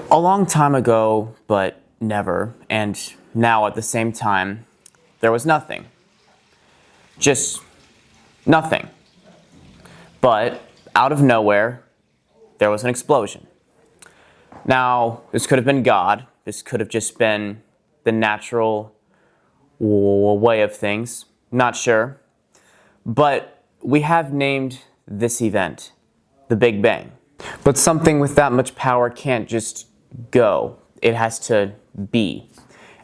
A long time ago, but never, and now at the same time, there was nothing. Just nothing. But out of nowhere, there was an explosion. Now, this could have been God. This could have just been the natural way of things. Not sure. But we have named this event the Big Bang. But something with that much power can't just go. It has to be.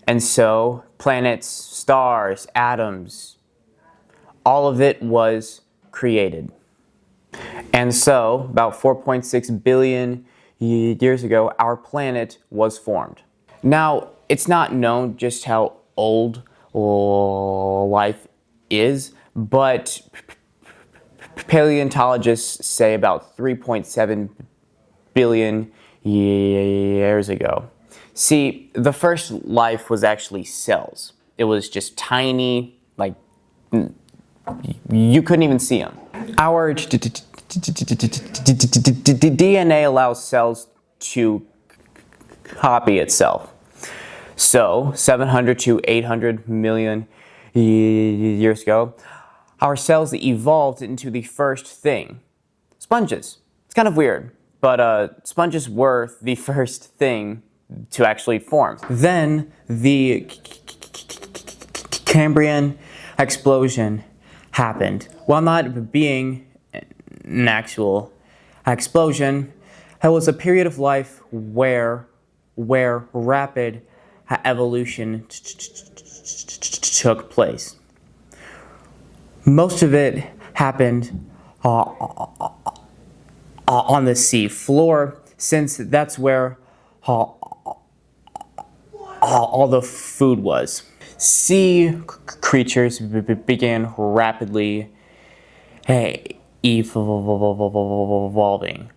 And so, planets, stars, atoms, all of it was created. And so, about 4.6 billion years ago, our planet was formed. Now, it's not known just how old life is, but paleontologists say about 3.7 billion years ago. See, the first life was actually cells. It was just tiny, like, you couldn't even see them. Our DNA allows cells to copy itself. So, 700 to 800 million years ago, our cells evolved into the first thing, sponges. It's kind of weird, but sponges were the first thing to actually form. Then the Cambrian explosion happened. While not being an actual explosion, it was a period of life where rapid evolution took place. Most of it happened on the sea floor, since that's where all the food was. Sea creatures began rapidly evolving.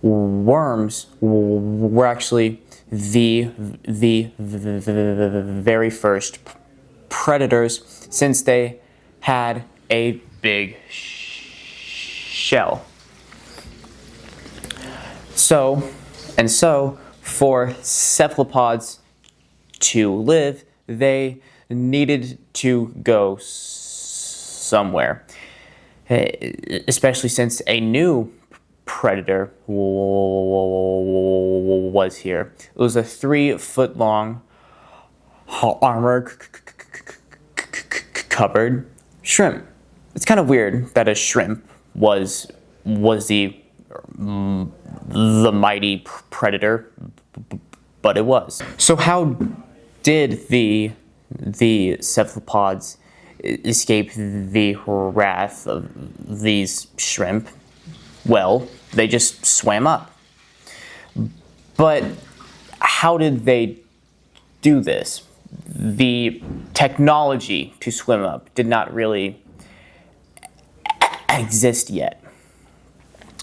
Worms were actually the very first predators, since they had a big shell. So, for cephalopods to live, they needed to go somewhere, especially since a new predator was here. It was a 3-foot-long, armor-covered shrimp. It's kind of weird that a shrimp was the mighty predator, but it was. So how did the cephalopods escape the wrath of these shrimp? Well, they just swam up. But how did they do this? The technology to swim up did not really exist yet.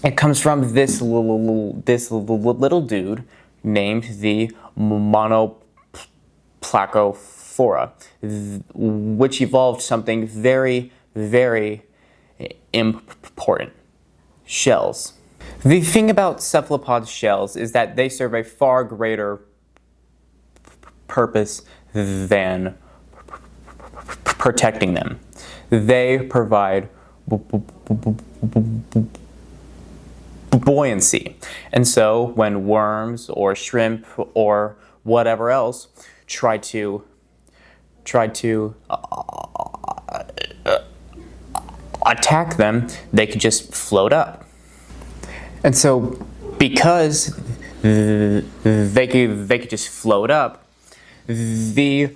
It comes from this little dude named the Monoplacophora, which evolved something very, very important: shells. The thing about cephalopod shells is that they serve a far greater purpose than protecting them. They provide buoyancy. And so when worms or shrimp or whatever else try to attack them, they could just float up. And so because they could just float up, the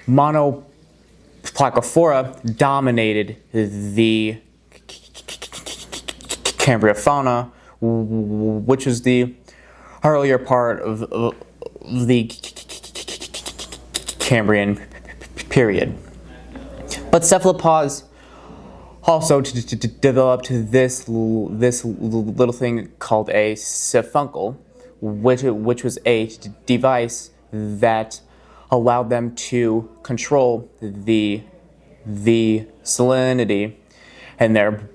Monoplacophora dominated the Cambrian fauna, which was the earlier part of the Cambrian period. But cephalopods also developed this little thing called a siphuncle, which was a device that allowed them to control the salinity in their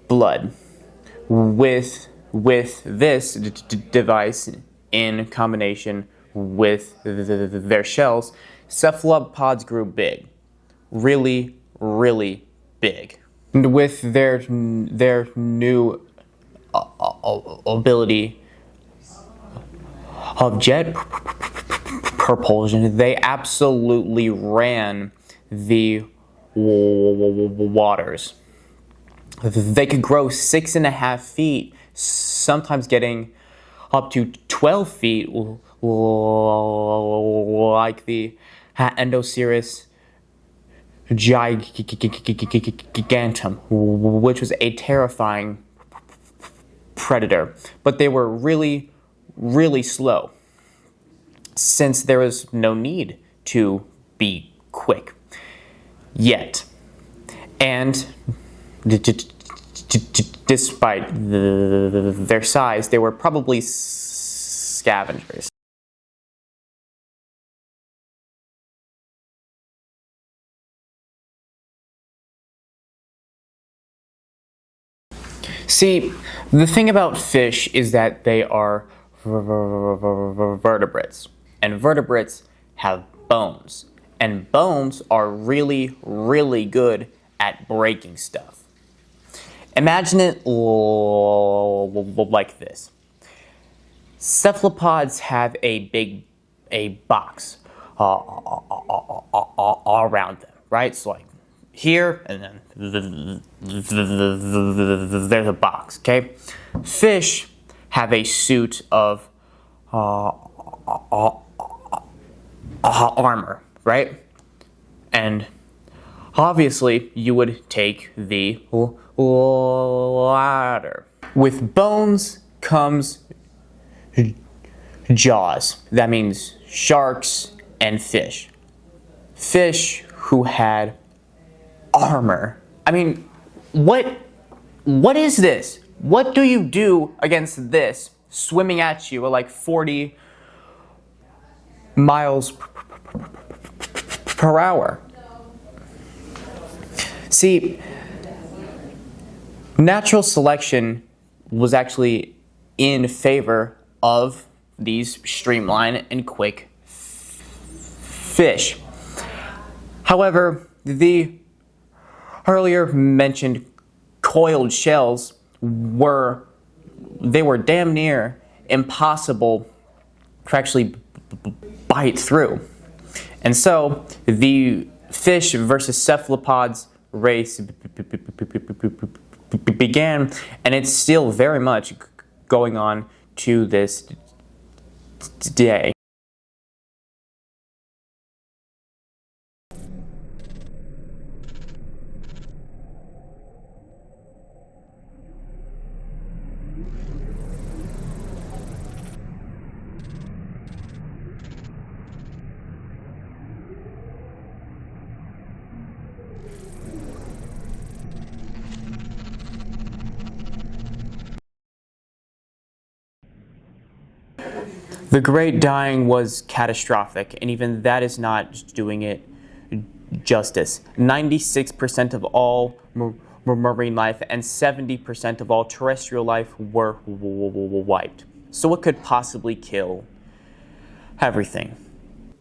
blood. With this device in combination with their shells, cephalopods grew big, really, really big. And with their new ability of jet propulsion, they absolutely ran the waters. They could grow 6.5 feet, sometimes getting up to 12 feet, like the Endoceras gigantum, which was a terrifying predator. But they were really, really slow, since there was no need to be quick yet. And despite their size, they were probably scavengers. See, the thing about fish is that they are vertebrates, and vertebrates have bones, and bones are really, really good at breaking stuff. Imagine it like this. Cephalopods have a box around them, right? So like here, and then there's a box, okay? Fish have a suit of armor, right? And obviously, you would take the latter. With bones comes jaws. That means sharks and fish. Fish who had armor. I mean, what is this? What do you do against this swimming at you at like 40 miles per hour? See, natural selection was actually in favor of these streamlined and quick fish. However, the earlier mentioned coiled shells were damn near impossible to actually bite through. And so the fish versus cephalopods race began, and it's still very much going on to this day. The Great Dying was catastrophic, and even that is not doing it justice. 96% of all marine life and 70% of all terrestrial life were wiped. So what could possibly kill everything?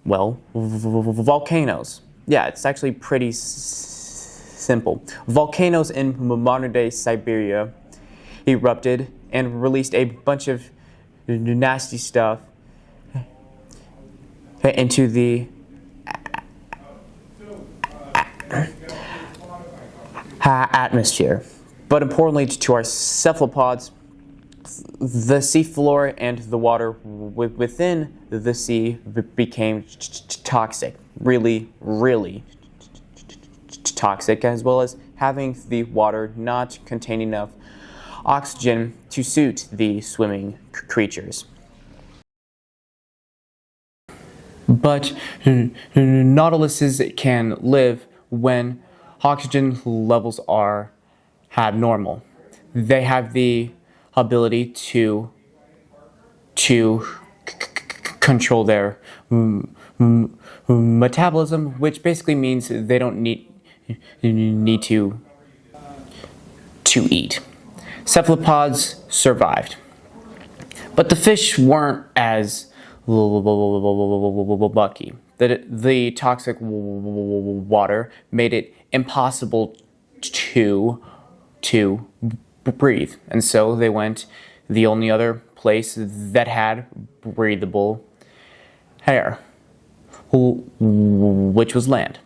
Well, volcanoes. Yeah, it's actually pretty simple. Volcanoes in modern-day Siberia erupted and released a bunch of nasty stuff into the atmosphere. But importantly to our cephalopods, the seafloor and the water within the sea became toxic, really, really toxic, as well as having the water not contain enough oxygen to suit the swimming creatures. But nautiluses can live when oxygen levels are abnormal. They have the ability to control their metabolism, which basically means they don't need to eat. Cephalopods survived. But the fish weren't as lucky. The toxic water made it impossible to breathe. And so they went the only other place that had breathable air, which was land.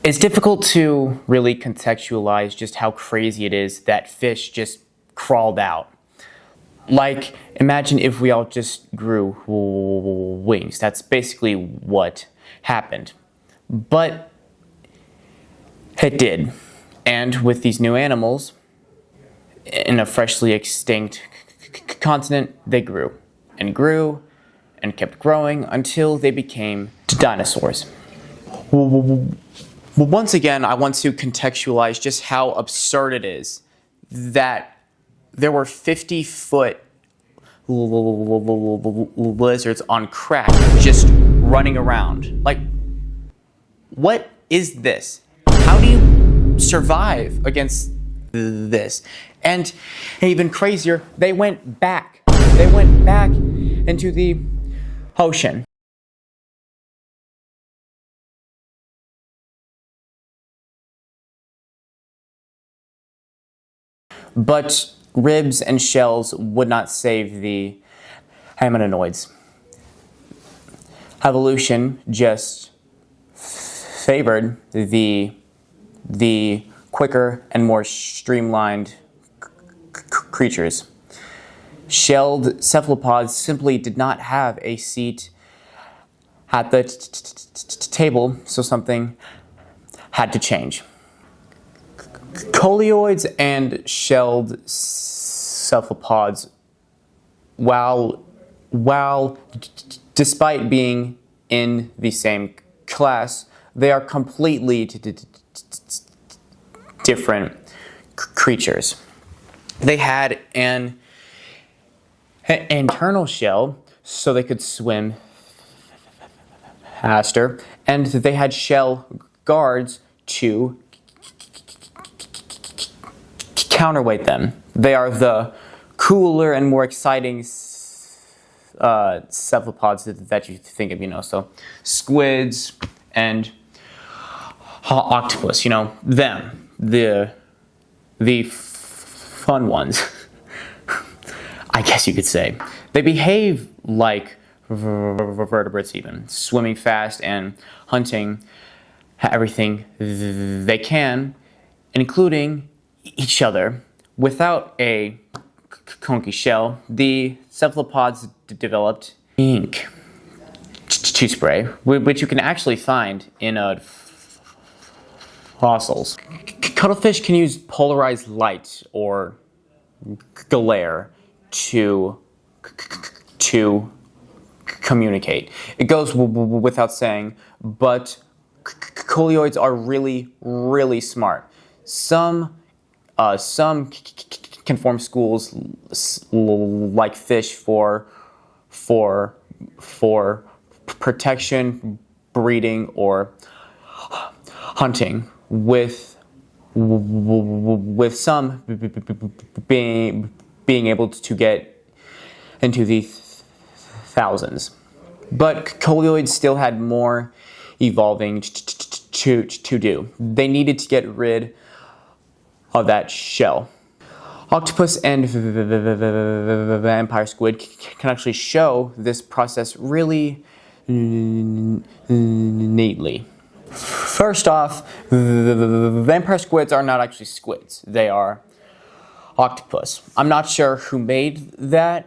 It's difficult to really contextualize just how crazy it is that fish just crawled out. Like, imagine if we all just grew wings. That's basically what happened. But it did. And with these new animals, in a freshly extinct continent, they grew and grew and kept growing until they became dinosaurs. Once again, I want to contextualize just how absurd it is that there were 50-foot lizards on crack just running around. Like, what is this? How do you survive against this? And even crazier, they went back. They went back into the ocean. But ribs and shells would not save the ammoninoids. Evolution just favored the quicker and more streamlined creatures. Shelled cephalopods simply did not have a seat at the table, so something had to change. Coleoids and shelled cephalopods, while despite being in the same class, they are completely different creatures. They had an internal shell so they could swim faster, and they had shell guards to counterweight them. They are the cooler and more exciting cephalopods that you think of, so squids and octopus, them, the fun ones, I guess you could say. They behave like vertebrates even, swimming fast and hunting everything they can, including each other. Without a conky shell, the cephalopods developed ink to spray, which you can actually find in fossils. Cuttlefish can use polarized light or glare to communicate. It goes without saying, but coleoids are really, really smart. Some can form schools like fish for protection, breeding, or hunting, with some being able to get into the thousands. But coleoids still had more evolving to do. They needed to get rid of that shell. Octopus and vampire squid can actually show this process really neatly. First off, vampire squids are not actually squids. They are octopus. I'm not sure who made that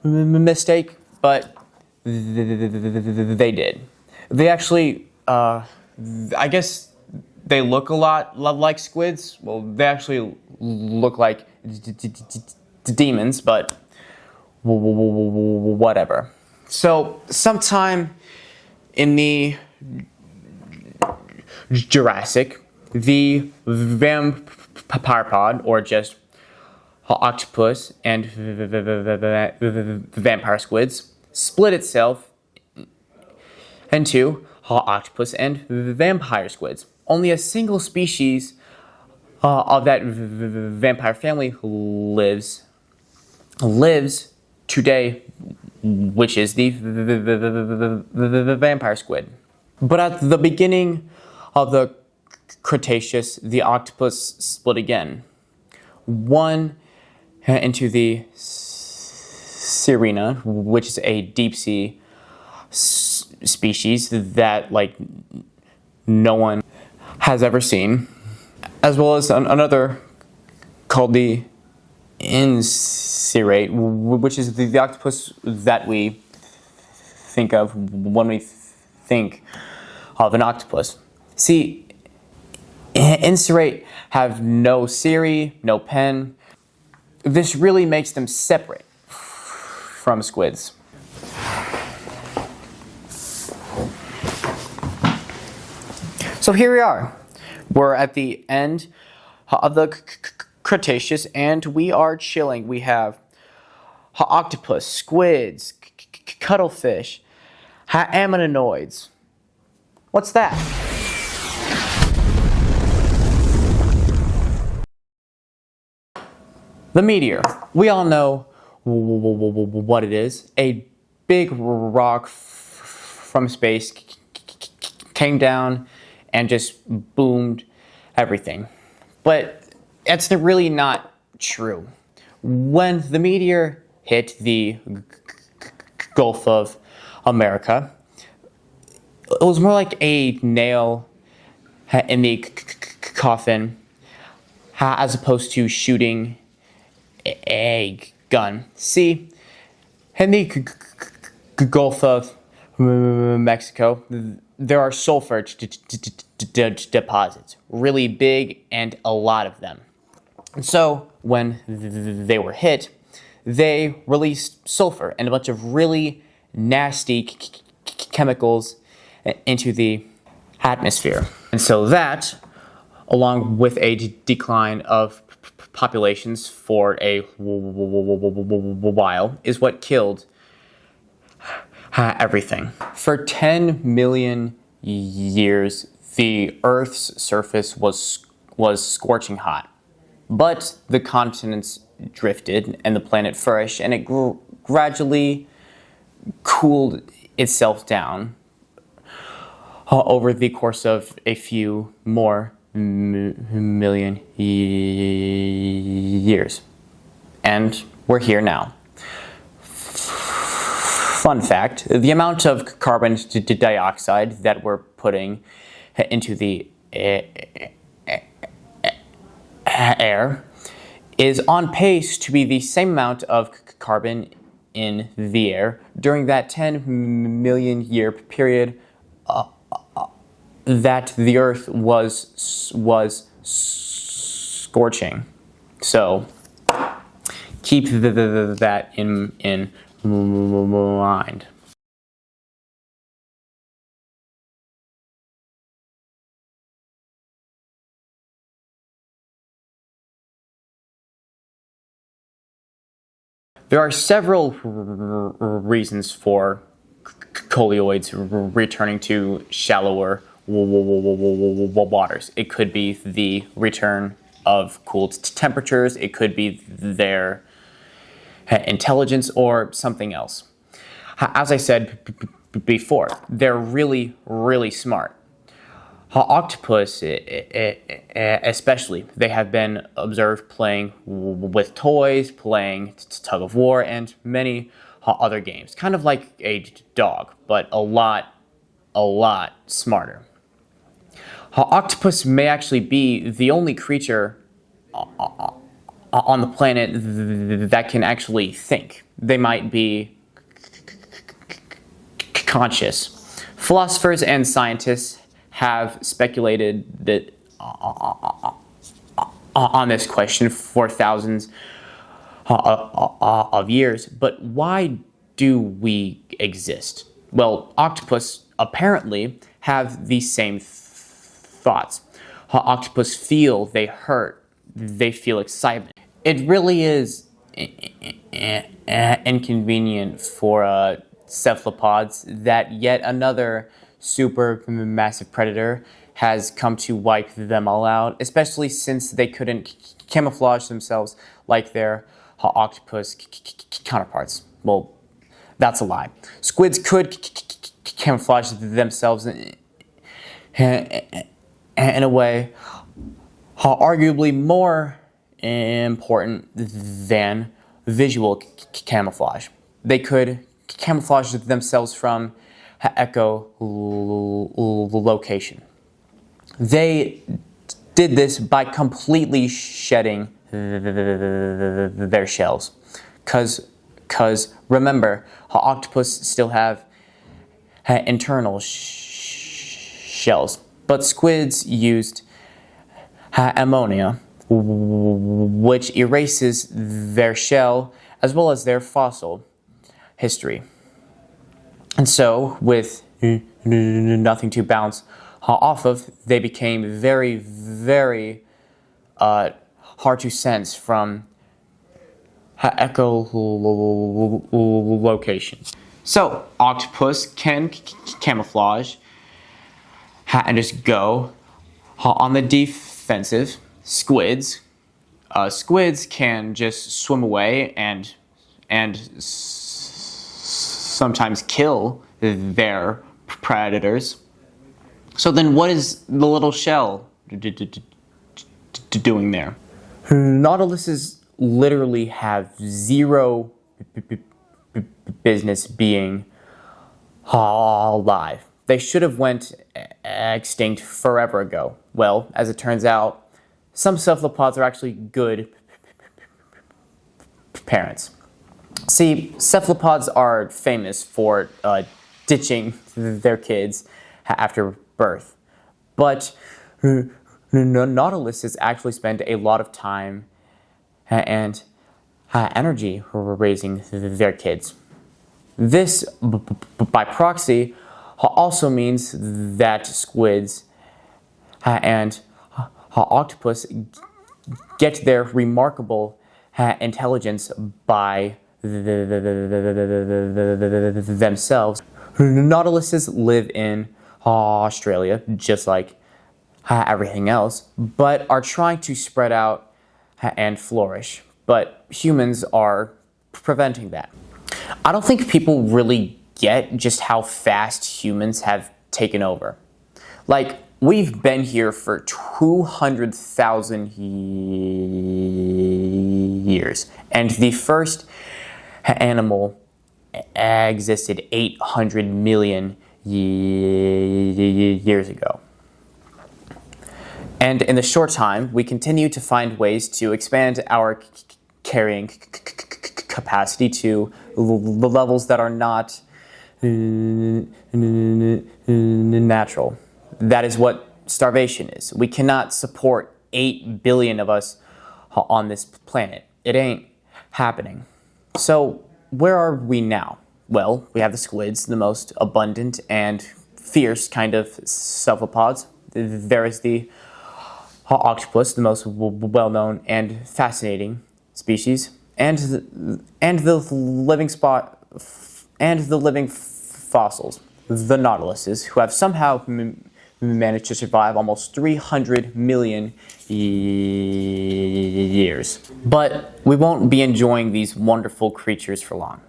mistake, but they did. They actually, I guess they look a lot like squids. Well, they actually look like demons, but whatever. So, sometime in the Jurassic, the vampire pod, or just octopus and vampire squids, split itself into octopus and vampire squids. Only a single species of that vampire family lives today, which is the vampire squid. But at the beginning of the Cretaceous, the octopus split again. One into the Sirena, which is a deep sea species that no one has ever seen, as well as another called the Incirate, which is the octopus that we think of when we think of an octopus. See, Incirate have no cirri, no pen. This really makes them separate from squids. So here we are. We're at the end of the Cretaceous and we are chilling. We have octopus, squids, cuttlefish, ammoninoids. What's that? The meteor. We all know what it is. A big rock from space came down and just boomed everything. But that's really not true. When the meteor hit the Gulf of America, it was more like a nail in the coffin as opposed to shooting a gun. See, in the Gulf of Mexico, there are sulfur deposits, really big and a lot of them. So when they were hit, they released sulfur and a bunch of really nasty chemicals into the atmosphere. And so that, along with a decline of populations for a while, is what killed everything. For 10 million years, the Earth's surface was scorching hot. But the continents drifted and the planet flourished, and it gradually cooled itself down over the course of a few more million years. And we're here now. Fun fact, the amount of carbon dioxide that we're putting into the air is on pace to be the same amount of carbon in the air during that 10 million year period that the Earth was scorching. So keep that in mind. There are several reasons for coleoids returning to shallower waters. It could be the return of cooled temperatures, it could be their intelligence, or something else. As I said before, they're really, really smart. Octopus, especially, they have been observed playing with toys, playing tug of war, and many other games. Kind of like a dog, but a lot smarter. Octopus may actually be the only creature on the planet that can actually think. They might be conscious. Philosophers and scientists have speculated that on this question for thousands of years, but why do we exist? Well, octopus apparently have the same thoughts. Octopus feel, they hurt, they feel excitement. It really is inconvenient for a cephalopods that yet another super massive predator has come to wipe them all out, especially since they couldn't camouflage themselves like their octopus counterparts. Well, that's a lie. Squids could camouflage themselves in a way arguably more important than visual camouflage. They could camouflage themselves from echolocation. They did this by completely shedding their shells. Because remember, octopus still have internal shells, but squids used ammonia, which erases their shell as well as their fossil history. And so, with nothing to bounce off of, they became very, very hard to sense from echolocation. So, octopus can camouflage and just go on the defensive. Squids can just swim away and sometimes kill their predators. So then what is the little shell doing there? Nautiluses literally have zero business being alive. They should have went extinct forever ago. Well, as it turns out, some cephalopods are actually good parents. See, cephalopods are famous for ditching their kids after birth, but nautiluses actually spend a lot of time and energy raising their kids. This, by proxy, also means that squids and octopus get their remarkable intelligence by themselves. Nautiluses live in Australia, just like everything else, but are trying to spread out and flourish. But humans are preventing that. I don't think people really get just how fast humans have taken over. Like, we've been here for 200,000 years, and the first animal existed 800 million years ago. And in the short time, we continue to find ways to expand our carrying capacity to the levels that are not natural. That is what starvation is. We cannot support 8 billion of us on this planet. It ain't happening. So where are we now? Well, we have the squids, the most abundant and fierce kind of cephalopods. There is the octopus, the most well-known and fascinating species, and the living fossils, the nautiluses, who have somehow managed to survive almost 300 million years. But we won't be enjoying these wonderful creatures for long.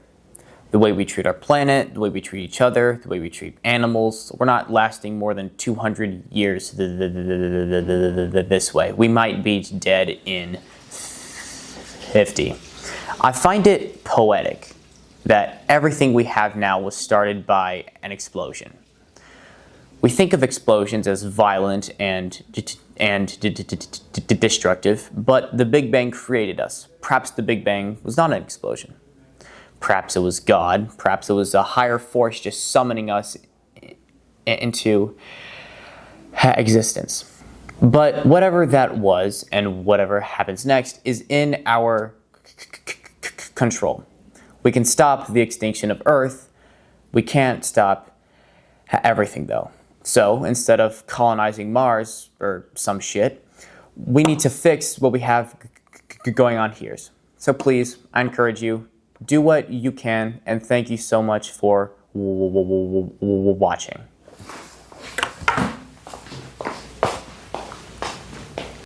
The way we treat our planet, the way we treat each other, the way we treat animals, we're not lasting more than 200 years this way. We might be dead in 50. I find it poetic that everything we have now was started by an explosion. We think of explosions as violent and destructive, but the Big Bang created us. Perhaps the Big Bang was not an explosion. Perhaps it was God. Perhaps it was a higher force just summoning us into existence. But whatever that was and whatever happens next is in our control. We can stop the extinction of Earth. We can't stop everything, though. So instead of colonizing Mars or some shit, we need to fix what we have going on here. So please, I encourage you, do what you can, and thank you so much for watching.